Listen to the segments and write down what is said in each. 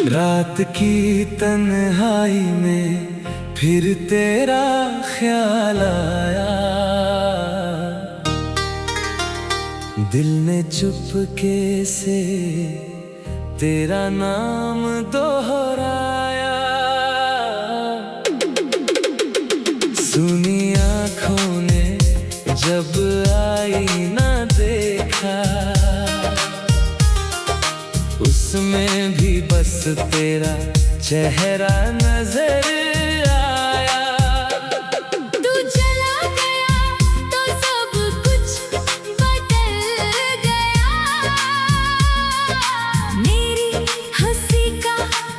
रात की तन्हाई में फिर तेरा ख्याल आया, दिल ने चुपके से तेरा नाम दोहराया। सुनी आँखों ने जब आईना देखा, उसमें भी बस तेरा चेहरा नजर आया। तू चला गया तो सब कुछ बदल गया, मेरी हंसी का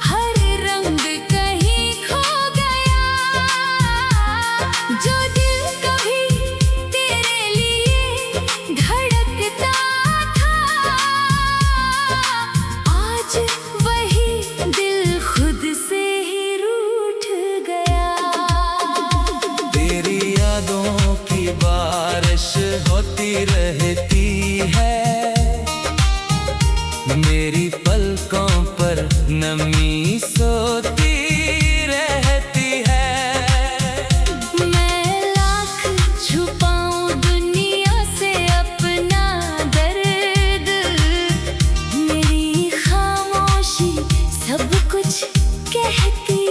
हर रंग कहीं खो गया। जो दिल कभी तेरे लिए धड़कता था, आज वही दिल खुद से ही रूठ गया। तेरी यादों की बारिश होती रहती है, मेरी पलकों पर नमी सोती रहती है। मैं लाख छुपाऊं दुनिया से अपना दर्द, मेरी खामोशी सब कुछ कहती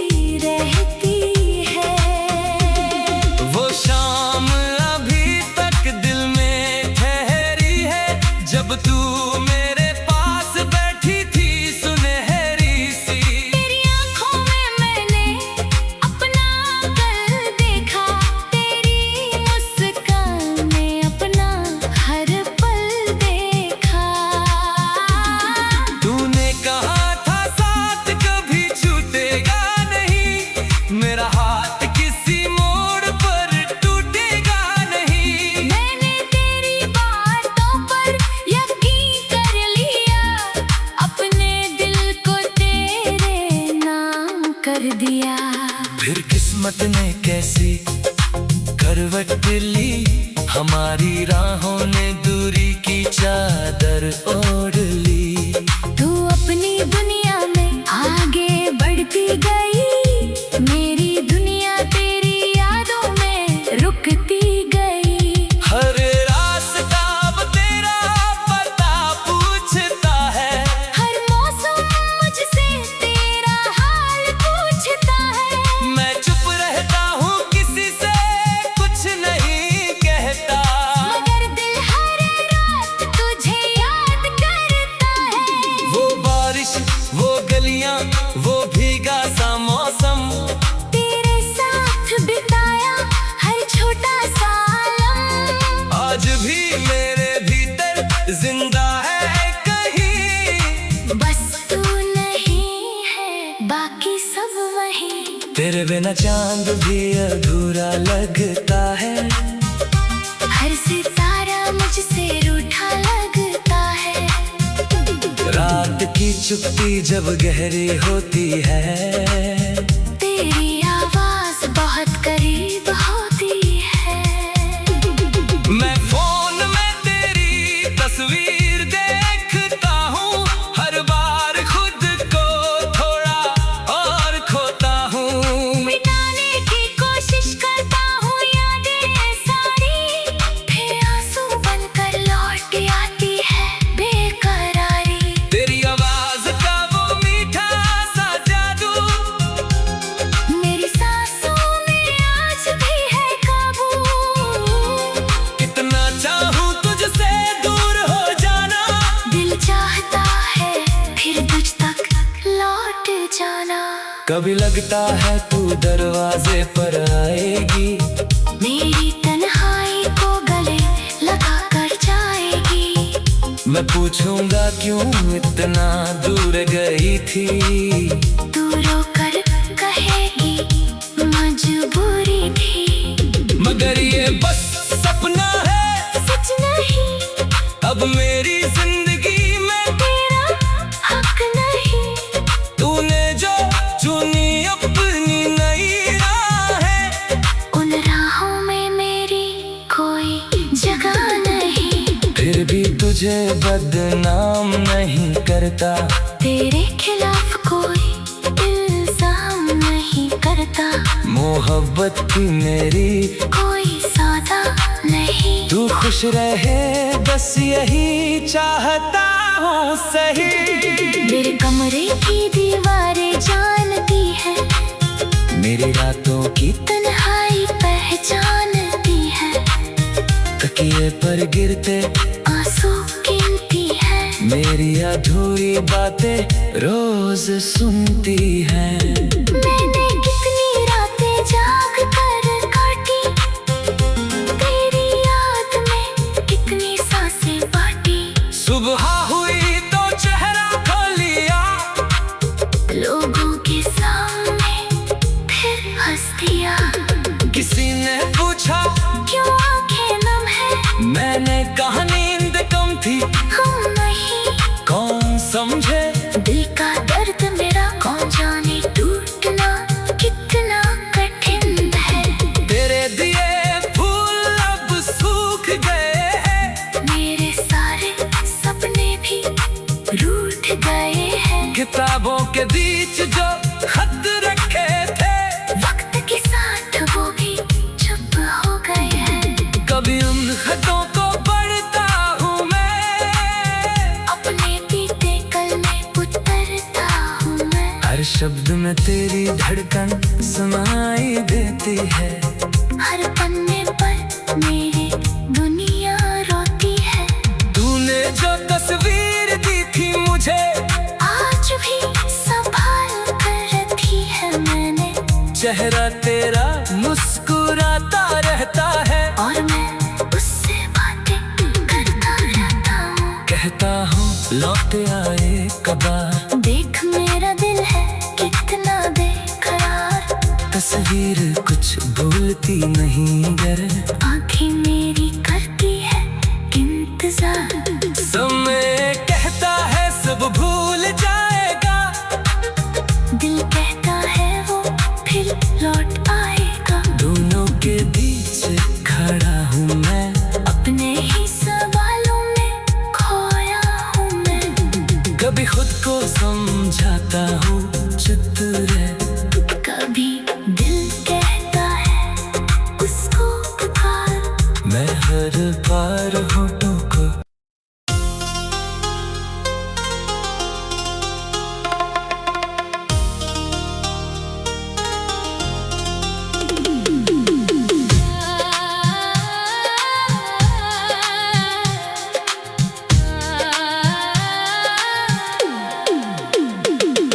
रहती है। वो शाम अभी तक दिल में ठहरी है, जब तू मेरे पास बैठी थी सुनहरी सी। तेरी आँखों में मैंने अपना कल देखा, तेरी मुस्कान में अपना हर पल देखा। तूने कहा था साथ कभी छूटेगा नहीं, मेरा हाथ किसी मोड़ पर टूटेगा नहीं। मैंने तेरी बातों पर यकीन कर लिया, अपने दिल को तेरे नाम कर दिया। फिर किस्मत ने कैसी करवट ली, हमारी राहों ने दूरी की चादर ओढ़ ली। तू अपनी दुनिया में आगे बढ़ती गई, मेरी दुनिया तेरी यादों में रुकती गई। हर रास्ता अब तेरा पता पूछता है, हर मौसम मुझसे तेरा हाल पूछता है। मैं चुप रहता हूँ किसी से कुछ नहीं कहता, मगर दिल हर रात तुझे याद करता है। वो बारिश वो गलियां वो भीगा सा मौसम, तेरे साथ बिताया हर छोटा सा लम्हा, आज भी मेरे भीतर जिंदा है कहीं। बस तू नहीं है बाकी सब वही। तेरे बिना चांद भी अधूरा लगता है, हर सितारा मुझसे रूठा लगता है। रात की चुप्पी जब गहरी होती है, तेरी आवाज बहुत करीब होती है। मैं फोन में तेरी तस्वीर देखता हूँ, हर बार खुद को थोड़ा और खोता हूँ। मिटाने की कोशिश करता हूँ यादें सारी, फिर आंसू बनकर लौट आती है बेकरारी। तेरी आवाज का वो मीठा सा जादू, मेरी सांसों में आज भी है काबू। कितना चाहूँ तुझसे दूर हो जाना, दिल चाहता है फिर तुझ तक लौट जाना। कभी लगता है तू दरवाजे पर आएगी, मेरी तन्हाई को गले लगा कर जाएगी। मैं पूछूंगा क्यों इतना दूर गई थी, तू रोकर कहेगी मजबूरी थी। मगर ये बस सपना है सच नहीं, अब मेरी जिंदगी में तेरा हक नहीं। तूने जो चुनी अपनी नई राहें, उन राहों में मेरी कोई जगह नहीं। फिर भी तुझे बदनाम नहीं करता, तेरे खिलाफ कोई वादा मोहब्बत की मेरी कोई सौदा नहीं। तू खुश रहे बस यही चाहता हूँ सही। मेरे कमरे की दीवारें जानती है, मेरी रातों की तन्हाई पहचानती है। तकिए पर गिरते आंसू गिनती है, मेरी अधूरी बातें रोज सुनती है। मैंने कितनी रातें जाग कर काटी, तेरी याद में कितनी सांसें बाटी। सुबह हुई तो चेहरा खो लिया, लोगों के सामने फिर हंस दिया। किसी ने पूछा क्यों आंखें नम है, मैंने कहा नींद कम थी। हम नहीं कौन समझे दिल का दर्द मेरा, कौन जाने टूटना कितना कठिन है। तेरे दिए फूल अब सूख गए हैं, मेरे सारे सपने भी रूठ गए हैं। किताबों के बीच जो खत रखे थे, वक्त के साथ वो भी चुप हो गए हैं। कभी उन खतों को पढ़ता हूँ मैं, अपने बीते कल में उतरता हूँ मैं। हर शब्द में तेरी धड़कन सुनाई देती है। हर पन्ने पर मेरी दुनिया रोती है। तूने जो तस्वीर दी थी मुझे, आज भी संभाल कर रखी है मैंने, चेहरा तेरा मुस्कुराता रहता है। और मैं उससे बातें करता रहता हूँ। कहता हूँ लौट आए कबार, देख मेरा दिल है कितना बेकरार। तस्वीर कुछ भूलती नहीं गर, आँखें मेरी करती है इंतजार। समय कहता है सब भूल जाएगा, दिल कहता है वो फिर लौट आएगा। दोनों के बीच खड़ा हूँ मैं, अपने ही सवालों में खोया हूँ मैं। कभी खुद को समझाता हूँ चतुर, कभी दिल कहता है उसको पुकार। मैं हर बार होठों को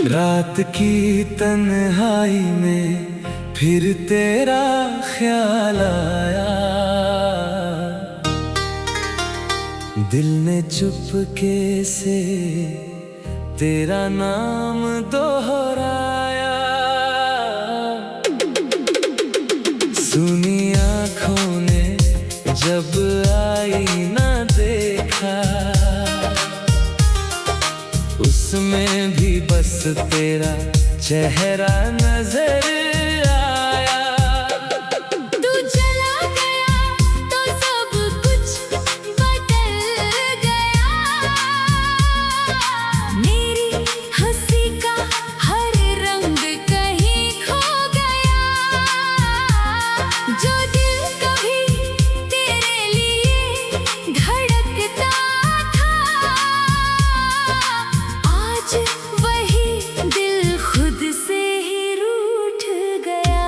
रात की तन्हाई में फिर तेरा ख्याल आया, दिल ने चुपके से तेरा नाम दोहराया। सुनी आँखों ने जब आईना देखा, उसमें भी बस तेरा चेहरा नजर आया। तू चला गया तो सब कुछ बदल गया। मेरी हंसी का हर रंग कहीं खो गया। जो दिल कभी तेरे लिए धड़कता था, आज वही दिल खुद से ही रूठ गया।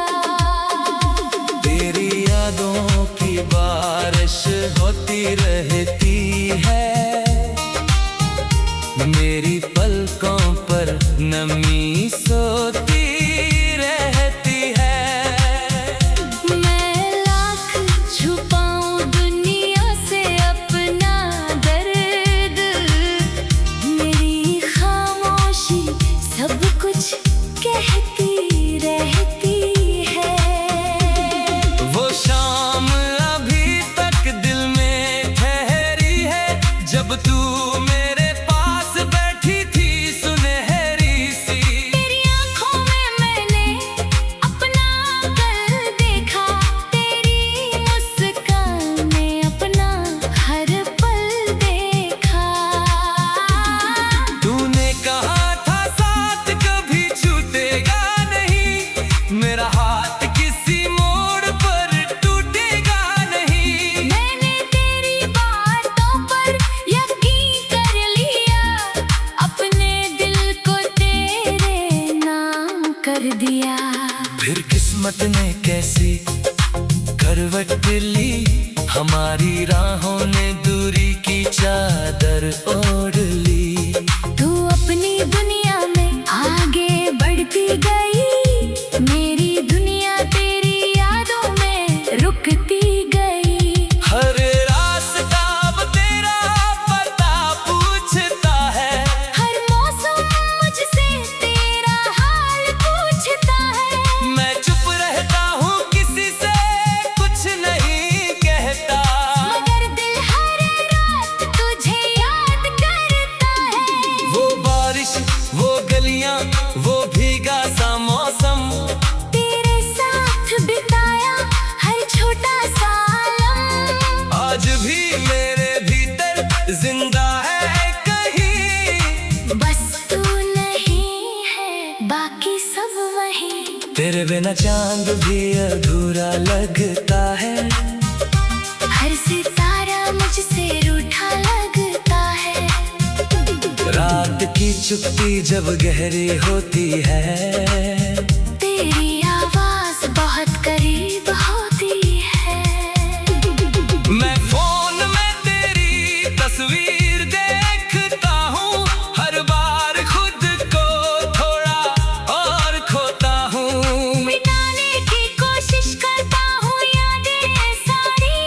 तेरी यादों की बारिश होती रहती है, मेरी पलकों पर नमी सोती रहती है। मैं लाख छुपाऊं दुनिया से अपना दर्द, मेरी खामोशी सब कुछ कहती रहती है। वो शाम अभी तक दिल में ठहरी है, जब तू मेरे पास बैठी थी सुनहरी सी। तेरी आँखों में मैंने अपना कल देखा, तेरी मुस्कान में अपना हर पल देखा। तूने कहा था साथ कभी छूटेगा नहीं, मेरा हाथ किस्मत ने कैसी करवट ली, हमारी राहों ने दूरी की चादर ओढ़ ली। तू अपनी दुनिया में आगे बढ़ती गई, मेरी दुनिया तेरी यादों में रुकती गई। हर रास्ता अब तेरा पता पूछता है, हर मौसम मुझसे तेरा हाल पूछता है। मैं चुप रहता हूँ, किसी से कुछ नहीं कहता, मगर दिल हर रात तुझे याद करता है। वो बारिश, वो गलियां, वो भीगा सा मौसम, तेरे साथ बिताया हर छोटा सा लम्हा, आज भी मेरे भीतर जिंदा है कहीं। बस तू नहीं है, बाकी सब वही। तेरे बिना चांद भी अधूरा लगता है, हर सितारा मुझसे रूठा लगता है। रात की चुप्पी जब गहरी होती है, तेरी आवाज बहुत करीब होती है। मैं फोन में तेरी तस्वीर देखता हूँ, हर बार खुद को थोड़ा और खोता हूँ। मिटाने की कोशिश करता हूँ यादें सारी,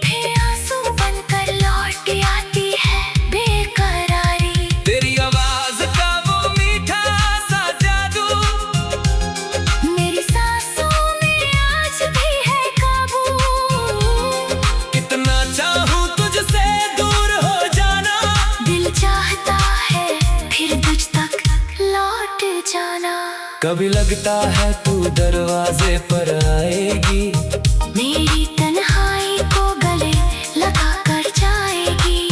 फिर आंसू बनकर लौट आती है बेकरारी। तेरी आवाज का वो मीठा सा जादू, मेरी सांसों में आज भी है काबू। कितना चाहूँ तुझसे दूर हो जाना, दिल चाहता है फिर तुझ तक लौट जाना। कभी लगता है तू दरवाजे पर आएगी, मेरी तन्हाई को गले लगा कर जाएगी।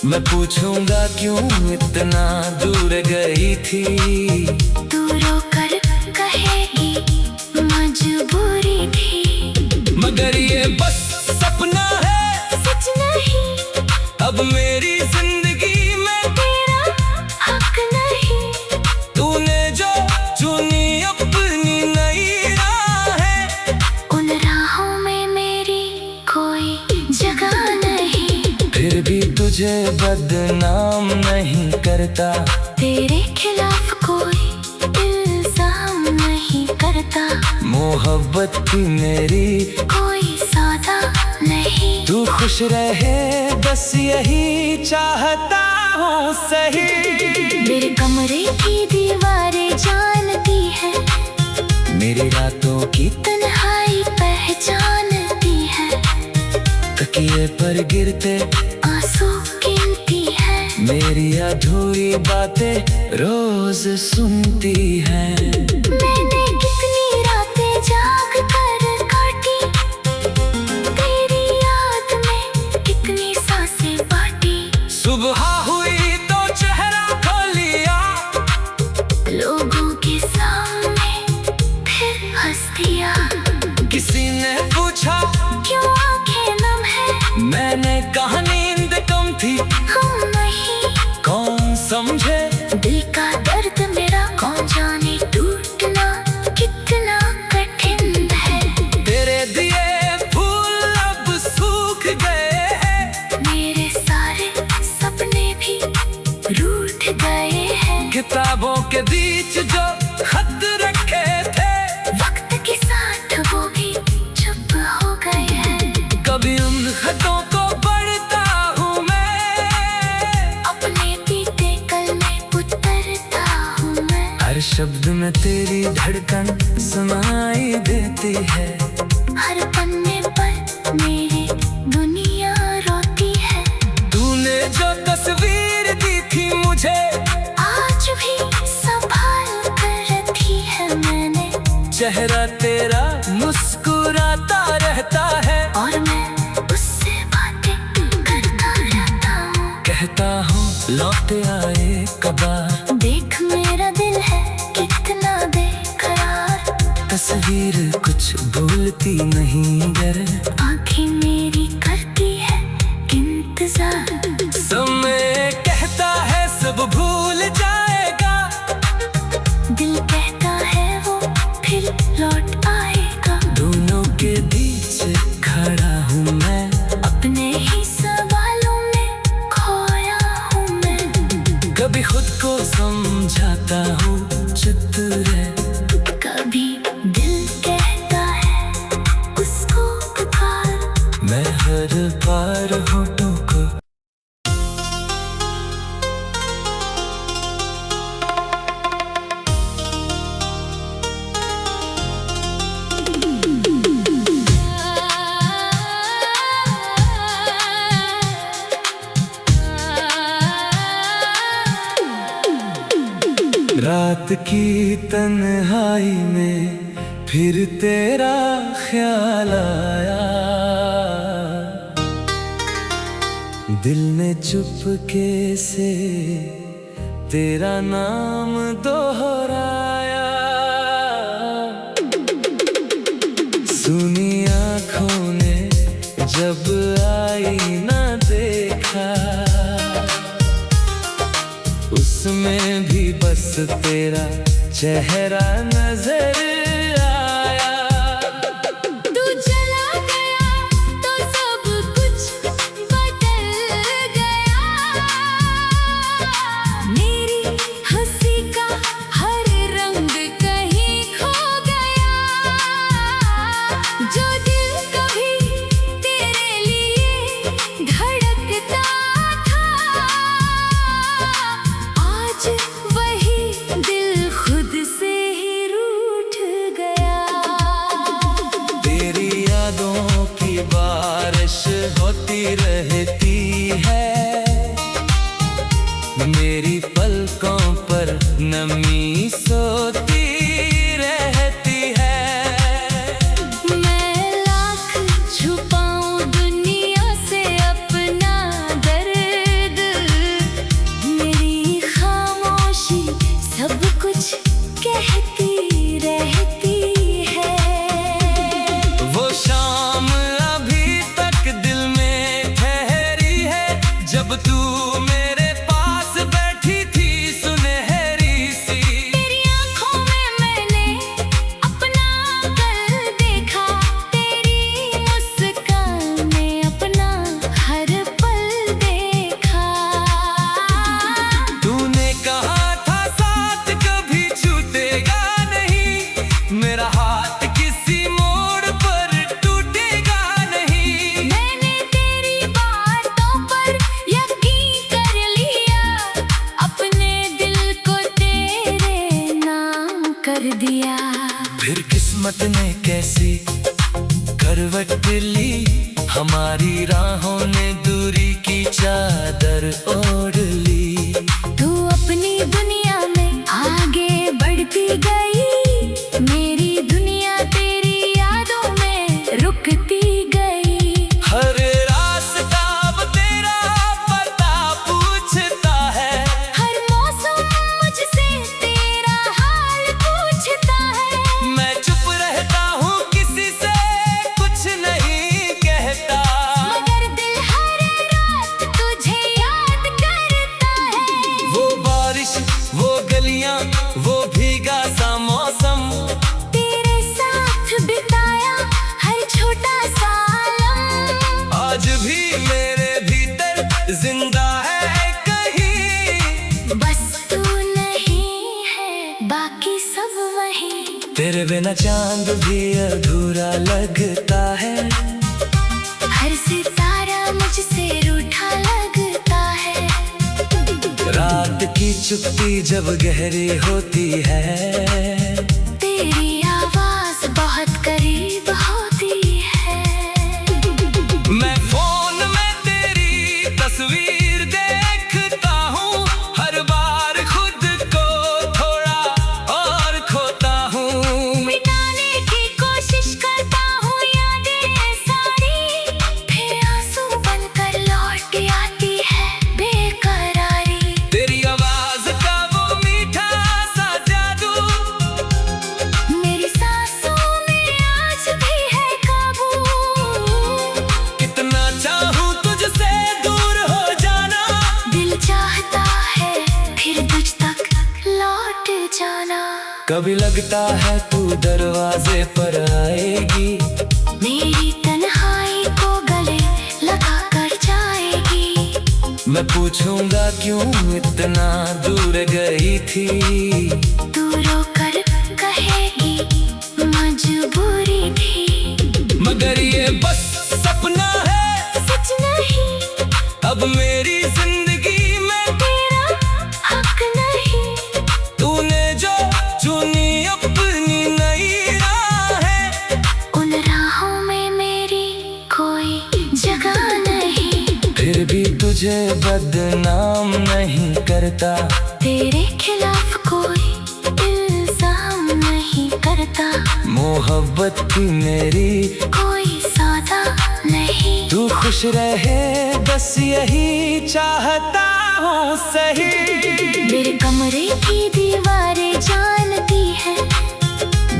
मैं पूछूंगा क्यों इतना दूर गई थी, तू रोकर कहेगी मजबूरी थी। मगर ये बस सपना है, सच नहीं अब मेरी जिंदगी में तेरा हक नहीं। तूने जो चुनी अपनी नई राहें, उन राहों में मेरी कोई जगह नहीं। फिर भी तुझे बदनाम नहीं करता, तेरे खिलाफ कोई इल्जाम नहीं करता। मोहब्बत की मेरी कोई सौदा नहीं। तू खुश रहे बस यही चाहता हूँ सही। मेरे कमरे की दीवारें जानती है, मेरी रातों की तन्हाई पहचानती है। तकिए पर गिरते आंसू गिनती है, मेरी अधूरी बातें रोज सुनती है। मैंने कितनी रातें जाग कर काटी, तेरी याद में कितनी सांसें बाटी। सुबह हुई तो चेहरा खो लिया, लोगों के सामने फिर हंस दिया। किसी ने पूछा क्यों आंखें नम है, मैंने कहा नींद कम थी। हम नहीं कौन समझे दिल का दर्द मेरा, कौन जाने टूटना कितना कठिन है। तेरे दिए फूल अब सूख गए हैं, मेरे सारे सपने भी रूठ गए हैं। किताबों के बीच जो खत रखे थे, वक्त के साथ वो भी चुप हो गए हैं। कभी उन खतों को पढ़ता हूँ मैं, अपने बीते कल में उतरता हूँ मैं। हर शब्द में तेरी धड़कन सुनाई देती है। हर पन्ने पर मेरी दुनिया रोती है। तूने जो तस्वीर दी थी मुझे, आज भी संभाल कर रखी है मैंने। चेहरा तेरा मुस्कुराता रहता है, और मैं उससे बातें करता रहता हूँ। कहता हूँ लौट आए कबार, देख मेरा दिल है कितना बेकरार। तस्वीर कुछ भूलती नहीं गर, आँखें मेरी करती है इंतजार। समय कहता है सब भूल जाएगा, दिल कहता है वो फिर लौट आए। कभी खुद को समझाता हूँ चित है, कभी दिल कहता है उसको पुकार। मैं हर बार होठों को रात की तन्हाई में फिर तेरा ख्याल आया, दिल ने चुपके से तेरा नाम दोहराया। सुनी आँखों ने जब आईना देखा, उसमें भी बस तेरा चेहरा नजर आया। तू चला गया तो सब कुछ बदल गया, मेरी हंसी का हर रंग कहीं खो गया। जो दिल कभी तेरे लिए धड़कता था, आज वही दिल खुद से ही रूठ गया। तेरी यादों की बारिश होती रहती है, मेरी पलकों पर नमी सोती रहती है। मैं लाख छुपाऊं दुनिया से अपना दर्द, मेरी खामोशी सब कुछ कहती रहती है। वो शाम अभी तक दिल में ठहरी है, जब तू मेरे पास बैठी थी सुनहरी सी। तेरी आँखों में मैंने अपना कल देखा, तेरी मुस्कान में अपना हर पल देखा। तूने कहा था साथ कभी छूटेगा नहीं, मेरा हाथ किसी मोड़ पर टूटेगा नहीं। मैंने तेरी बातों पर यकीन कर लिया, अपने दिल को तेरे नाम कर दिया। फिर किस्मत ने कैसी करवट ली, हमारी राहों ने दूरी की चादर ओढ़ ली। तू अपनी दुनिया में आगे बढ़ती गई, मेरी दुनिया तेरी यादों में रुकती गई। हर रास्ता अब तेरा पता पूछता है, हर मौसम मुझसे तेरा हाल पूछता है। मैं चुप रहता हूँ किसी से कुछ नहीं कहता, मगर दिल हर रात तुझे याद करता है। वो बारिश वो गलियां वो भीगा सा मौसम, तेरे साथ बिताया हर छोटा सा लम्हा, आज भी मेरे भीतर जिंदा है कहीं। बस तू नहीं है बाकी सब वही। तेरे बिना चांद भी अधूरा लगता है, हर सितारा मुझसे रूठा लगता है। रात की चुप्पी जब गहरी होती है, तेरी आवाज बहुत करीब होती है। मैं फोन में तेरी तस्वीर देखता हूँ, हर बार खुद को थोड़ा और खोता हूँ। मिटाने की कोशिश करता हूँ यादें सारी, फिर आंसू बनकर लौट आती है बेकरारी। तेरी आवाज का वो मीठा सा जादू, मेरी सांसों में आज भी है काबू। कितना चाहूँ तुझसे दूर हो जाना, दिल चाहता है फिर तुझ तक लौट जाना। कभी लगता है तू दरवाजे पर आएगी, मेरी तन्हाई को गले लगा कर जाएगी। मैं पूछूंगा क्यों इतना दूर गई थी। तू रोकर कहेगी मजबूरी थी, मगर ये बस सपना है, सच नहीं। अब मेरी जिंदगी में तेरा हक नहीं। तूने जो चुनी अपनी नई राहें, उन राहों में मेरी कोई जगह नहीं। फिर भी तुझे बदनाम नहीं करता, तेरे खिलाफ कोई इल्जाम नहीं करता। मोहब्बत की मेरी कोई सौदा नहीं। तू खुश रहे बस यही चाहता हूँ सही। मेरे कमरे की दीवारें जानती है,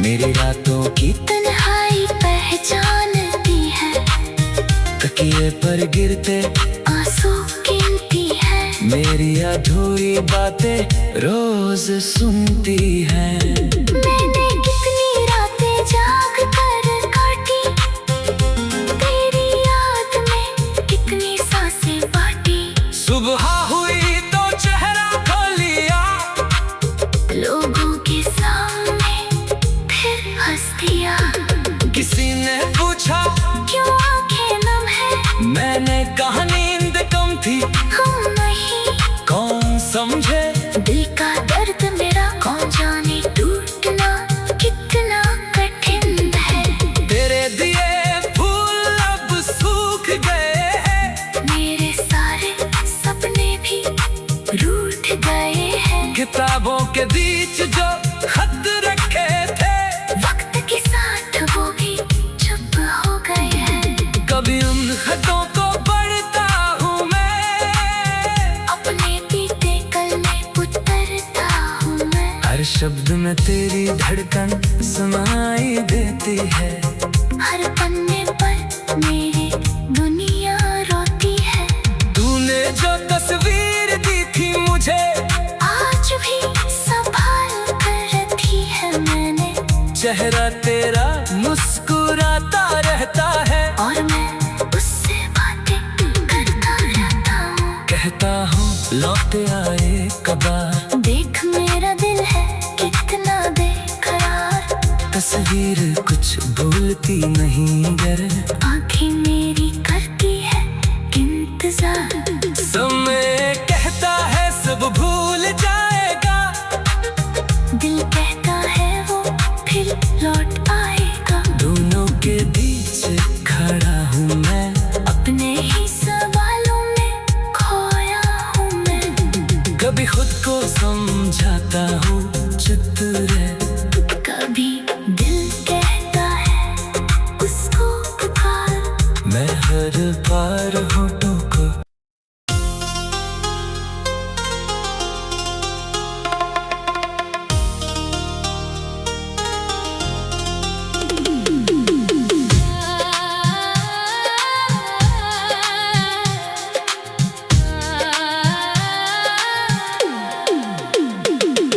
मेरी रातों की तन्हाई पहचानती है। तकिए पर गिरते आंसू गिनती है, मेरी अधूरी बातें रोज सुनती है। मैंने कितनी रातें जाग कर काटी, तेरी याद में कितनी सांसें बाटी। सुबह हुई तो चेहरा खो लिया, लोगों के सामने फिर हंस दिया। किसी ने पूछा क्यों आंखें नम है, मैंने कहा नींद कम थी। हम नहीं, कौन समझे दिल का दर्द मेरा कौन जाने। टूटना कितना कठिन है, तेरे दिए फूल अब सूख गए हैं। मेरे सारे सपने भी रूठ गए हैं। किताबों के बीच जो खत रखे थे, वक्त के साथ वो भी चुप हो गए हैं। कभी उन खतों को पढ़ता हूँ मैं, अपने बीते कल में उतरता हूँ मैं। हर शब्द में तेरी धड़कन सुनाई देती है। हर पन्ने पर मेरी दुनिया रोती है। तूने जो तस्वीर दी थी मुझे, आज भी संभाल कर रखी है मैंने। चेहरा तेरा मुस्कुराता रहता है, और मैं उससे बातें करता रहता हूँ। कहता हूँ लौट आए कबार। देख मेरा दिल है कितना बेकरार, तस्वीर कुछ भूलती नहीं गर, आँखें मेरी करती है इंतजार। समय कहता है सब भूल जाएगा, दिल कहता है वो फिर लौट आएगा। दोनों के बीच खड़ा हूँ मैं, अपने ही सवालों में खोया हूँ मैं। कभी खुद को समझाता हूँ चुप रह, कभी दिल कहता है उसको पुकार। मैं हर बार होठों को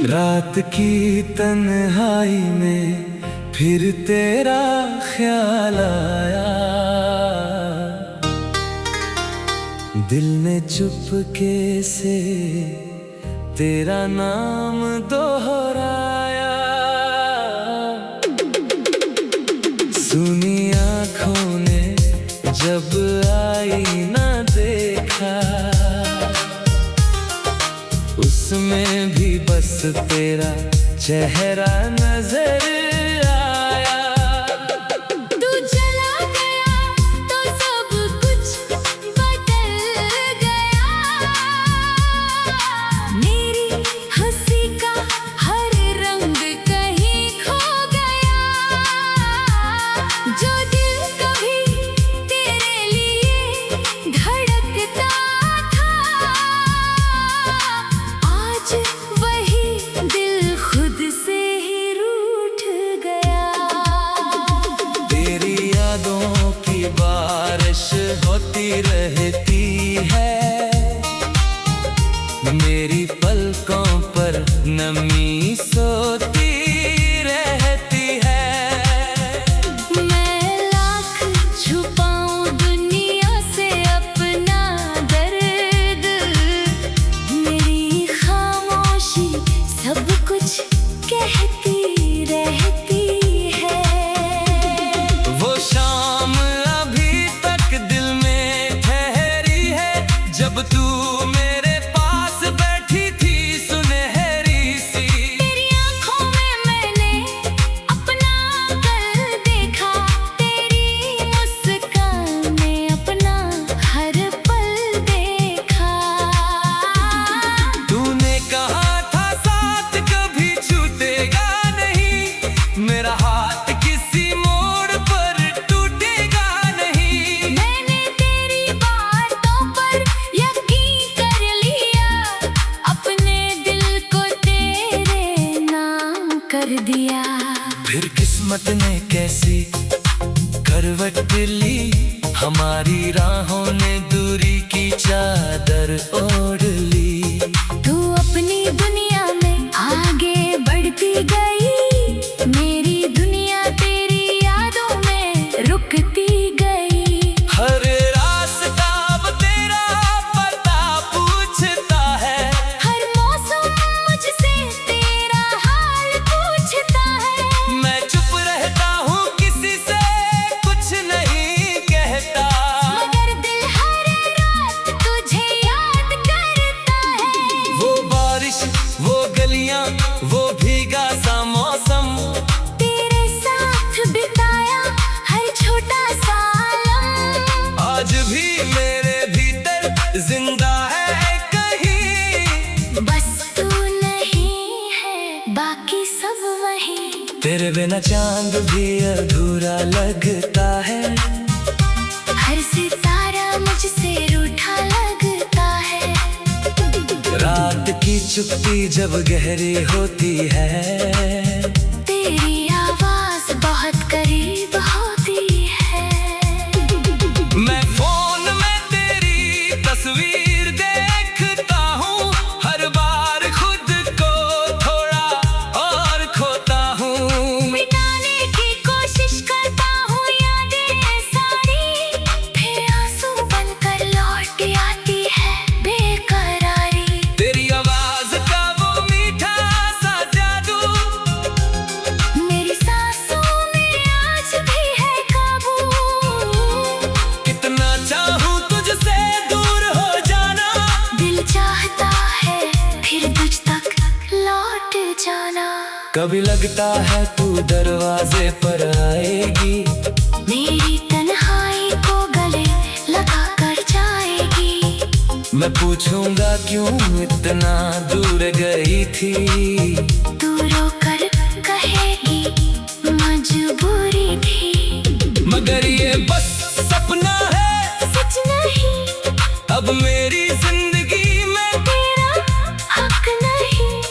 रात की तन्हाई में फिर तेरा ख्याल आया। दिल ने चुपके से तेरा नाम दोहराया। सुनी आँखों ने जब आईना देखा, उसमें भी बस तेरा चेहरा नजर आया। तू चला गया तो सब कुछ बदल गया। मेरी हंसी का हर रंग कहीं खो गया। जो दिल कभी तेरे लिए धड़कता था, आज वही दिल खुद से ही रूठ गया। तेरी यादों की बारिश होती रहती है, मेरी पलकों पर नमी सोती रहती है। मैं लाख छुपाऊं दुनिया से अपना दर्द, किस्मत ने कैसी करवट ली, हमारी राहों ने दूरी की चादर ओढ़ ली। तू अपनी दुनिया में आगे बढ़ती गई, मेरी दुनिया तेरी यादों में रुकती गई। हर रास्ता अब तेरा पता पूछता है, हर मौसम मुझसे तेरा हाल पूछता है। मैं चुप रहता हूँ, किसी से कुछ नहीं कहता, मगर दिल हर रात तुझे याद करता है। वो बारिश, वो गलियां, वो भीगा सा मौसम, तेरे साथ बिताया हर छोटा सा लम्हा, आज भी मेरे भीतर जिंदा है कहीं। बस तू नहीं है, बाकी सब वही। तेरे बिना चांद भी अधूरा लगता है, हर सितारा मुझसे रूठा लगता है। रात की चुप्पी जब गहरी होती है, तेरी आवाज बहुत करीब होती है। मैं फोन में तेरी तस्वीर देखता हूँ, हर बार खुद को थोड़ा और खोता हूँ। मिटाने की कोशिश करता हूँ यादें सारी, फिर आंसू बनकर लौट आती है बेकरारी। तेरी आवाज का वो मीठा सा जादू, मेरी सांसों में आज भी है काबू। कितना चाहूँ तुझसे दूर हो जाना, दिल चाहता है फिर तुझ तक लौट जाना। कभी लगता है तू दरवाजे पर आएगी, मेरी तन्हाई को गले लगा कर जाएगी। मैं पूछूंगा क्यों इतना दूर गई थी, तू रोकर कहेगी मजबूरी थी। मगर ये बस सपना है, सच नहीं अब मेरी जिंदगी में तेरा हक नहीं।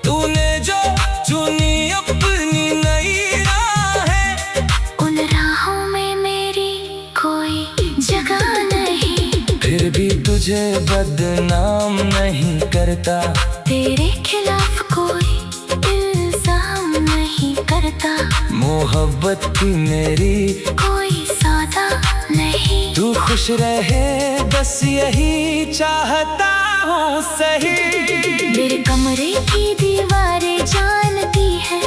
तूने जो चुनी अपनी नई राहें, उन राहों में मेरी कोई जगह नहीं। फिर भी तुझे बदनाम नहीं करता, तेरे खिलाफ कोई इल्जाम नहीं करता। मोहब्बत की मेरी कोई सौदा नहीं। तू खुश रहे बस यही चाहता हूँ सही। मेरे कमरे की दीवारें जानती है,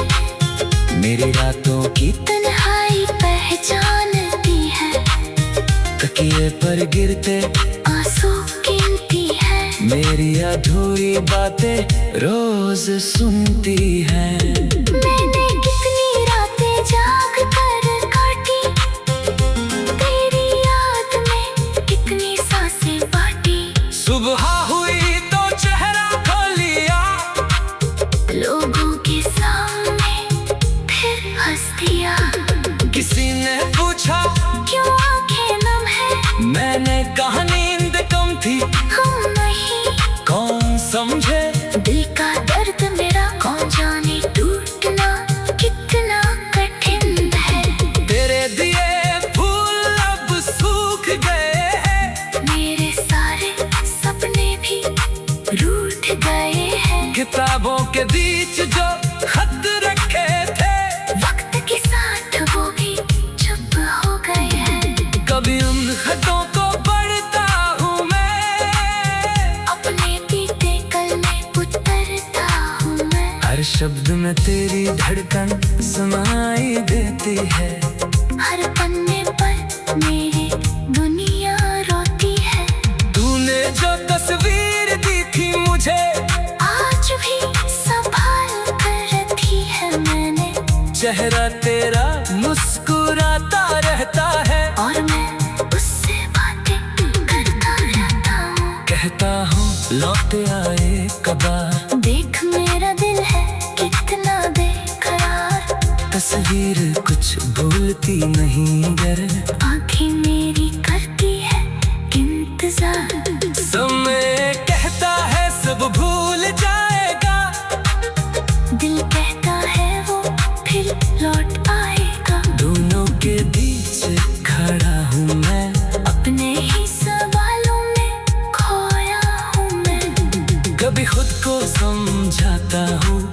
मेरी रातों की तन्हाई पहचानती है। तकिए पर गिरते आंसू गिनती है, मेरी अधूरी बातें रोज सुनती हैं। मैंने कितनी रातें जाग कर काटी, तेरी याद में कितनी सांसें बाटी। सुबह हुई तो चेहरा खोल लिया, लोगों के सामने फिर हंस दिया। किसी ने पूछा क्यों आंखें नम है, मैंने कहा नींद कम थी। हम नहीं कौन समझे दिल का दर्द मेरा, कौन जाने टूटना कितना कठिन है। तेरे दिए फूल अब सूख गए हैं, मेरे सारे सपने भी रूठ गए हैं। किताबों के बीच जो खत रखे थे, वक्त के साथ वो भी चुप हो गए हैं। कभी उन खतों को पढ़ता हूँ मैं, अपने बीते कल में उतरता हूँ मैं। हर शब्द में तेरी धड़कन सुनाई देती है। हर पन्ने पर मेरी दुनिया रोती है। तूने जो तस्वीर दी थी मुझे, आज भी संभाल कर रखी है मैंने। चेहरा तेरा मुस्कुराता रहता है, और मैं उससे बातें करता रहता हूँ। कहता हूँ लौट आए कबार। देख मेरा दिल है कितना बेकरार, तस्वीर कुछ भूलती नहीं गर, आँखें मेरी करती है इंतजार। समय कहता है सब भूल जाएगा, दिल कहता है वो फिर लौट आए। कभी खुद को समझाता हूँ